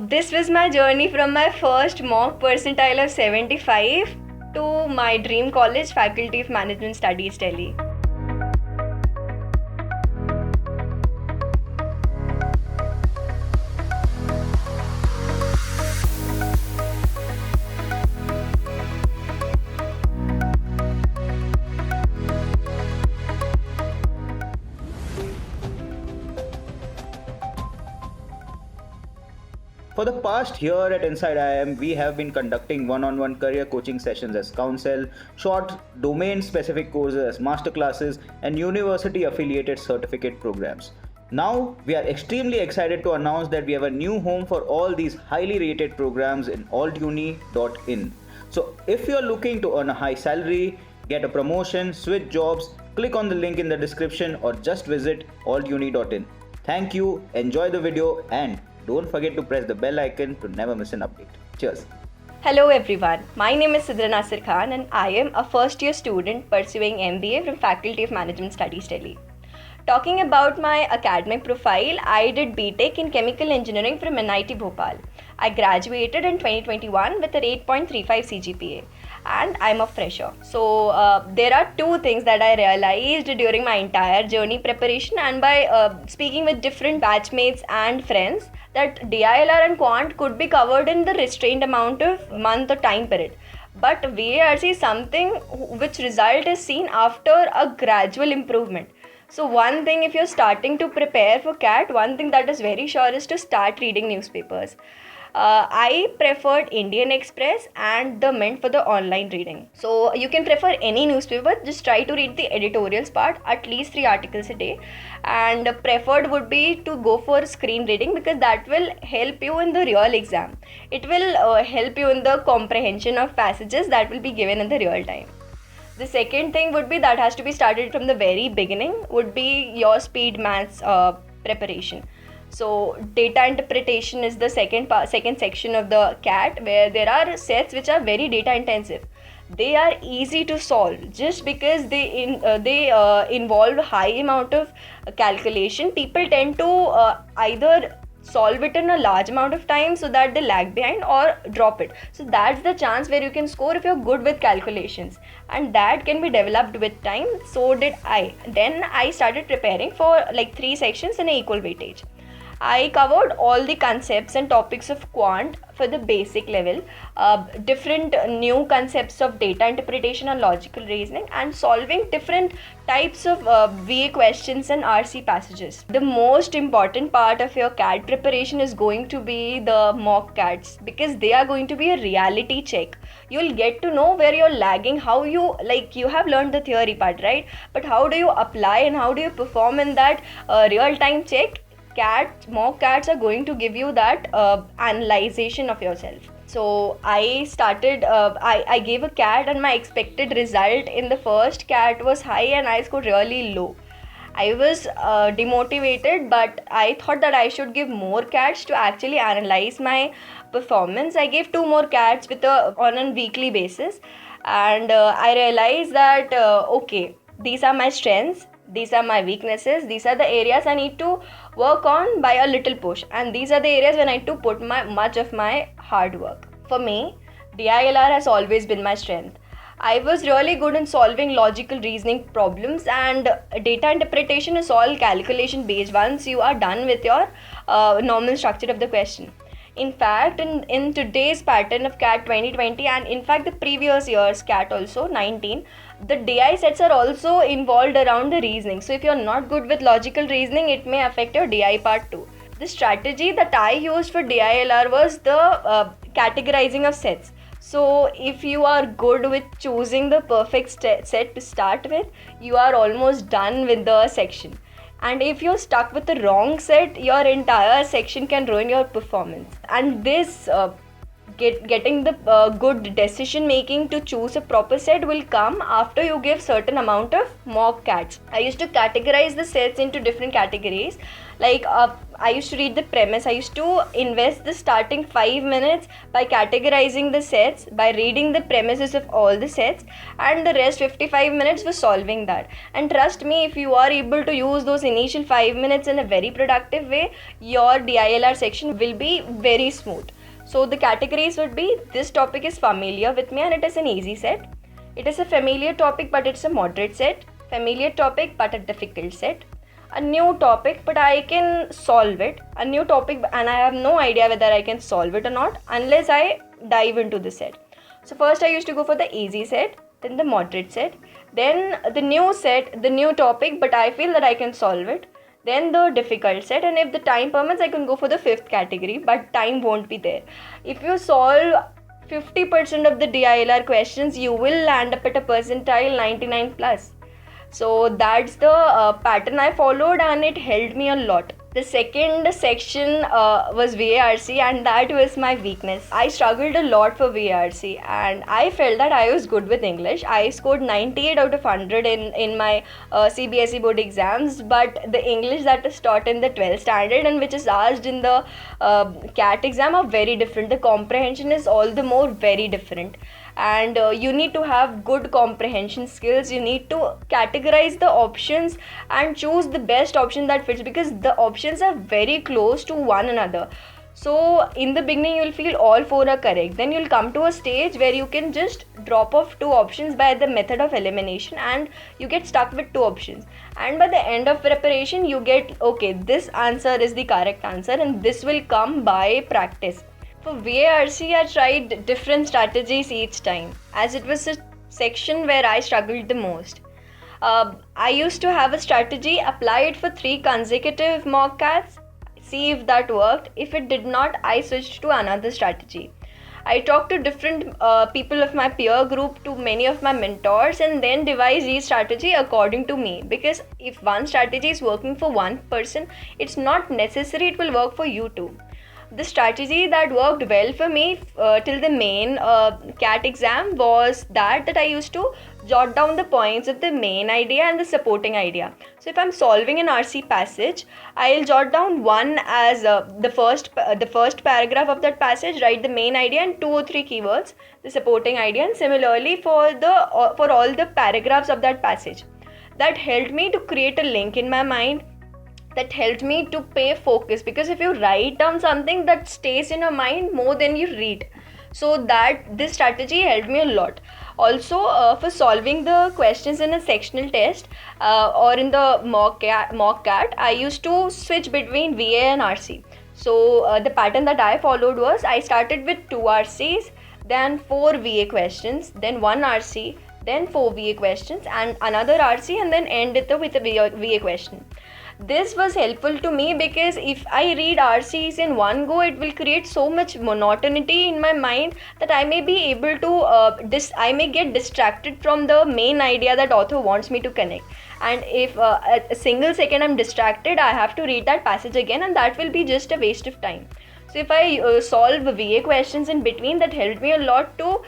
This was my journey from my first mock percentile of 75 to my dream college, Faculty of Management Studies, Delhi. For the past year at InsideIIM, we have been conducting one-on-one career coaching sessions as counsel, short domain-specific courses as masterclasses, and university-affiliated certificate programs. Now, we are extremely excited to announce that we have a new home for all these highly rated programs in altuni.in. So, if you are looking to earn a high salary, get a promotion, switch jobs, click on the link in the description or just visit altuni.in. Thank you, enjoy the video, and don't forget to press the bell icon to never miss an update. Cheers. Hello everyone, my name is Sidra Nasir Khan and I am a first year student pursuing MBA from Faculty of Management Studies, Delhi. Talking about my academic profile, I did BTech in Chemical Engineering from MANIT Bhopal. I graduated in 2021 with an 8.35 CGPA and I'm a fresher. So there are two things that I realized during my entire journey preparation and by speaking with different batchmates and friends, that DILR and Quant could be covered in the restrained amount of month or time period. But VARC is something which result is seen after a gradual improvement. So one thing, if you're starting to prepare for CAT, one thing that is very sure is to start reading newspapers. I preferred Indian Express and the Mint for the online reading. So you can prefer any newspaper, just try to read the editorials part, at least 3 articles a day. And preferred would be to go for screen reading because that will help you in the real exam. It will help you in the comprehension of passages that will be given in the real time. The second thing would be that has to be started from the very beginning, would be your speed maths preparation. So data interpretation is the second section of the CAT, where there are sets which are very data intensive. They are easy to solve just because they involve high amount of calculation. People tend to either solve it in a large amount of time so that they lag behind or drop it. So that's the chance where you can score if you're good with calculations, and that can be developed with time. So did I. Then I started preparing for like 3 sections in an equal weightage. I covered all the concepts and topics of quant for the basic level, different new concepts of data interpretation and logical reasoning, and solving different types of VA questions and RC passages. The most important part of your CAT preparation is going to be the mock CATs, because they are going to be a reality check. You'll get to know where you're lagging, how you have learned the theory part, right? But how do you apply and how do you perform in that real-time check? Mock CATs are going to give you that analyzation of yourself. So I started, I gave a CAT and my expected result in the first CAT was high and I scored really low. I was demotivated, but I thought that I should give more CATs to actually analyze my performance. I gave 2 more CATs on a weekly basis, and I realized that okay, these are my strengths, these are my weaknesses, these are the areas I need to work on by a little push, and these are the areas when I need to put much of my hard work. For me, DILR has always been my strength. I was really good in solving logical reasoning problems, and data interpretation is all calculation based once you are done with your normal structure of the question. In fact, in today's pattern of CAT 2020 and in fact the previous year's CAT also 19, the DI sets are also involved around the reasoning. So if you're not good with logical reasoning, it may affect your DI part too. The strategy that I used for DILR was the categorizing of sets. So if you are good with choosing the perfect set to start with, you are almost done with the section. And if you're stuck with the wrong set, your entire section can ruin your performance. And this getting the good decision making to choose a proper set will come after you give certain amount of mock cats. I used to categorize the sets into different categories. Like I used to read the premise. I used to invest the starting 5 minutes by categorizing the sets, by reading the premises of all the sets, and the rest 55 minutes was solving that. And trust me, if you are able to use those initial 5 minutes in a very productive way, your DILR section will be very smooth. So the categories would be, this topic is familiar with me and it is an easy set. It is a familiar topic but it's a moderate set. Familiar topic but a difficult set. A new topic but I can solve it. A new topic and I have no idea whether I can solve it or not unless I dive into the set. So first I used to go for the easy set, then the moderate set, then the new set, the new topic but I feel that I can solve it. Then the difficult set, and if the time permits I can go for the 5th category, but time won't be there. If you solve 50% of the DILR questions, you will land up at a percentile 99 plus. So that's the pattern I followed and it helped me a lot. The second section was VARC, and that was my weakness. I struggled a lot for VARC and I felt that I was good with English. I scored 98 out of 100 in my CBSE board exams, but the English that is taught in the 12th standard and which is asked in the CAT exam are very different. The comprehension is all the more very different. And you need to have good comprehension skills. You need to categorize the options and choose the best option that fits, because the options are very close to one another. So in the beginning you'll feel all 4 are correct, then you'll come to a stage where you can just drop off 2 options by the method of elimination and you get stuck with 2 options, and by the end of preparation you get, okay, this answer is the correct answer, and this will come by practice. For VARC, I tried different strategies each time, as it was a section where I struggled the most. I used to have a strategy, apply it for 3 consecutive mock cats, see if that worked. If it did not, I switched to another strategy. I talked to different people of my peer group, to many of my mentors, and then devised each strategy according to me. Because if one strategy is working for one person, it's not necessary it will work for you too. The strategy that worked well for me till the main CAT exam was that I used to jot down the points of the main idea and the supporting idea. So if I'm solving an RC passage, I'll jot down one as the first paragraph of that passage, write the main idea and 2 or 3 keywords, the supporting idea, and similarly for all the paragraphs of that passage. That helped me to create a link in my mind. That helped me to pay focus, because if you write down something, that stays in your mind more than you read. So that this strategy helped me a lot. Also for solving the questions in a sectional test or in the mock CAT, I used to switch between VA and RC. So the pattern that I followed was, I started with 2 RCs, then 4 VA questions, then 1 RC, then 4 VA questions and another RC, and then end it with a VA question. This was helpful to me because if I read RCs in one go, it will create so much monotony in my mind that I may be able to I may get distracted from the main idea that author wants me to connect. And if a single second I'm distracted, I have to read that passage again, and that will be just a waste of time. So if I solve VA questions in between, that helped me a lot to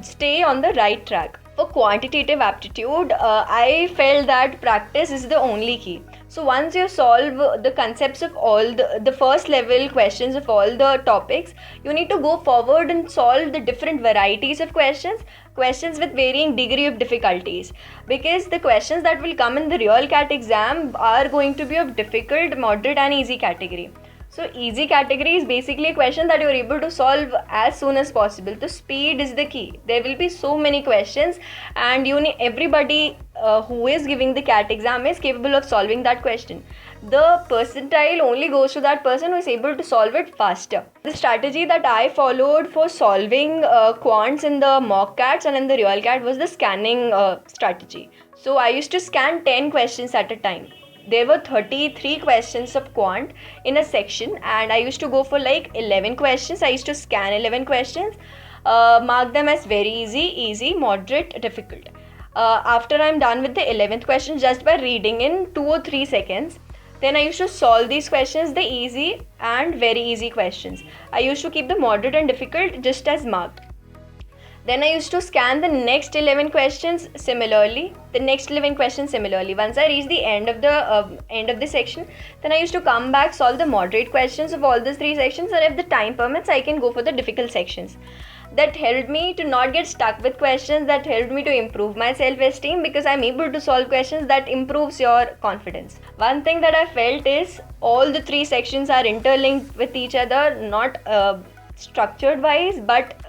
stay on the right track. For quantitative aptitude, I felt that practice is the only key. So once you solve the concepts of all the first level questions of all the topics, you need to go forward and solve the different varieties of questions with varying degree of difficulties. Because the questions that will come in the real CAT exam are going to be of difficult, moderate and easy category. So easy category is basically a question that you are able to solve as soon as possible. So speed is the key. There will be so many questions, and everybody who is giving the CAT exam is capable of solving that question. The percentile only goes to that person who is able to solve it faster. The strategy that I followed for solving quants in the mock CATs and in the real CAT was the scanning strategy. So I used to scan 10 questions at a time. There were 33 questions of quant in a section, and I used to go for like 11 questions. I used to scan 11 questions, mark them as very easy, moderate, difficult. After I'm done with the 11th question, just by reading in 2 or 3 seconds, Then I used to solve these questions, the easy and very easy questions. I used to keep the moderate and difficult just as marked. Then I used to scan the next 11 questions similarly. Once I reached the end of the section, then I used to come back, solve the moderate questions of all these 3 sections, and if the time permits, I can go for the difficult sections. That helped me to not get stuck with questions, that helped me to improve my self-esteem, because I'm able to solve questions. That improves your confidence. One thing that I felt is all the 3 sections are interlinked with each other, not structured wise, but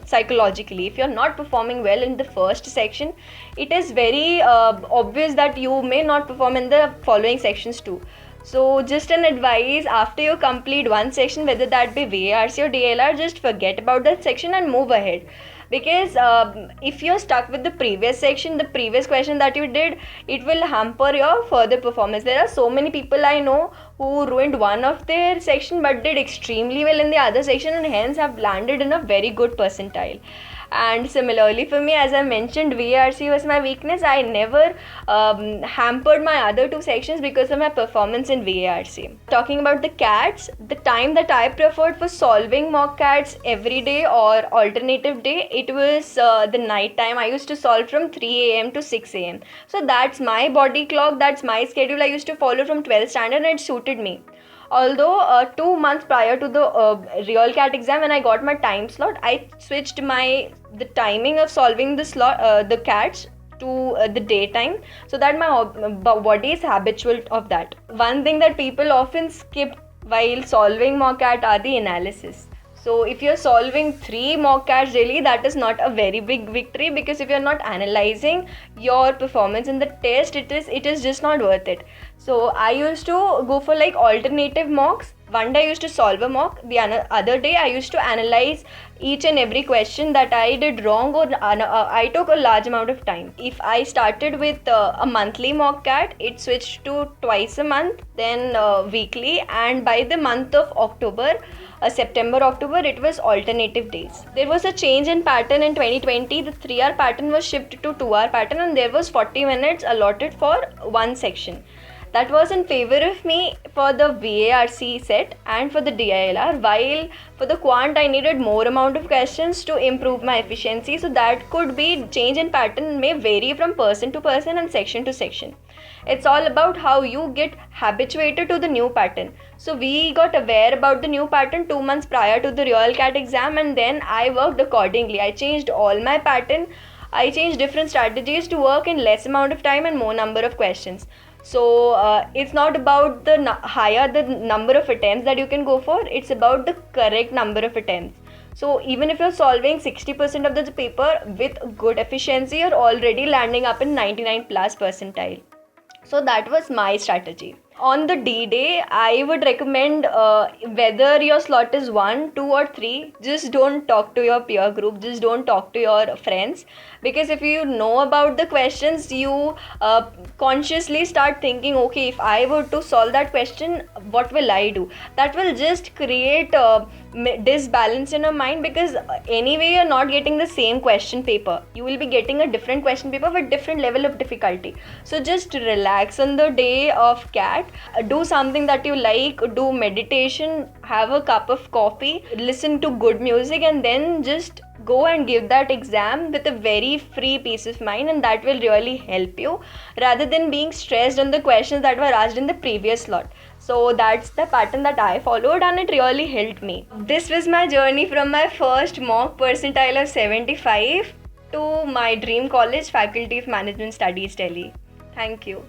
psychologically. If you're not performing well in the first section, it is very obvious that you may not perform in the following sections too. So just an advice, after you complete one section, whether that be VARC or DILR, just forget about that section and move ahead. Because if you're stuck with the previous section, the previous question that you did, it will hamper your further performance. There are so many people I know who ruined one of their section but did extremely well in the other section, and hence have landed in a very good percentile. And similarly for me, as I mentioned, VARC was my weakness. I never hampered my other 2 sections because of my performance in VARC. Talking about the CATs, the time that I preferred for solving mock CATs every day or alternative day, it was the night time. I used to solve from 3 a.m. to 6 a.m. So that's my body clock, that's my schedule I used to follow from 12th standard, and it suited me. Although 2 months prior to the real CAT exam, when I got my time slot, I switched the timing of solving the CATs to the daytime, so that my body is habitual of that. One thing that people often skip while solving mock CAT are the analysis. So if you're solving 3 mock CATs daily, that is not a very big victory, because if you're not analyzing your performance in the test, it is just not worth it. So I used to go for like alternative mocks. One day I used to solve a mock, the other day I used to analyze each and every question that I did wrong, or I took a large amount of time. If I started with a monthly mock CAT, it switched to twice a month, then weekly, and by the month of October, September, October, it was alternative days. There was a change in pattern in 2020. The 3-hour pattern was shifted to 2-hour pattern, and there was 40 minutes allotted for one section. That was in favor of me for the VARC set and for the DILR, while for the quant I needed more amount of questions to improve my efficiency. So that could be, change in pattern may vary from person to person and section to section. It's all about how you get habituated to the new pattern. So we got aware about the new pattern 2 months prior to the real CAT exam, and then I worked accordingly. I changed all my pattern. I changed different strategies to work in less amount of time and more number of questions. So it's not about the higher the number of attempts that you can go for, it's about the correct number of attempts. So even if you're solving 60% of the paper with good efficiency, you're already landing up in 99 plus percentile. So that was my strategy. On the D-Day, I would recommend whether your slot is 1, 2 or 3, just don't talk to your peer group, just don't talk to your friends, because if you know about the questions, you consciously start thinking, okay, if I were to solve that question, what will I do? That will just create disbalance in your mind, because anyway you're not getting the same question paper, you will be getting a different question paper with different level of difficulty. So just relax on the day of CAT. Do something that you like, do meditation, have a cup of coffee, listen to good music, and then just go and give that exam with a very free peace of mind, and that will really help you rather than being stressed on the questions that were asked in the previous slot. So that's the pattern that I followed, and it really helped me. This was my journey from my first mock percentile of 75 to my dream college, Faculty of Management Studies, Delhi. Thank you.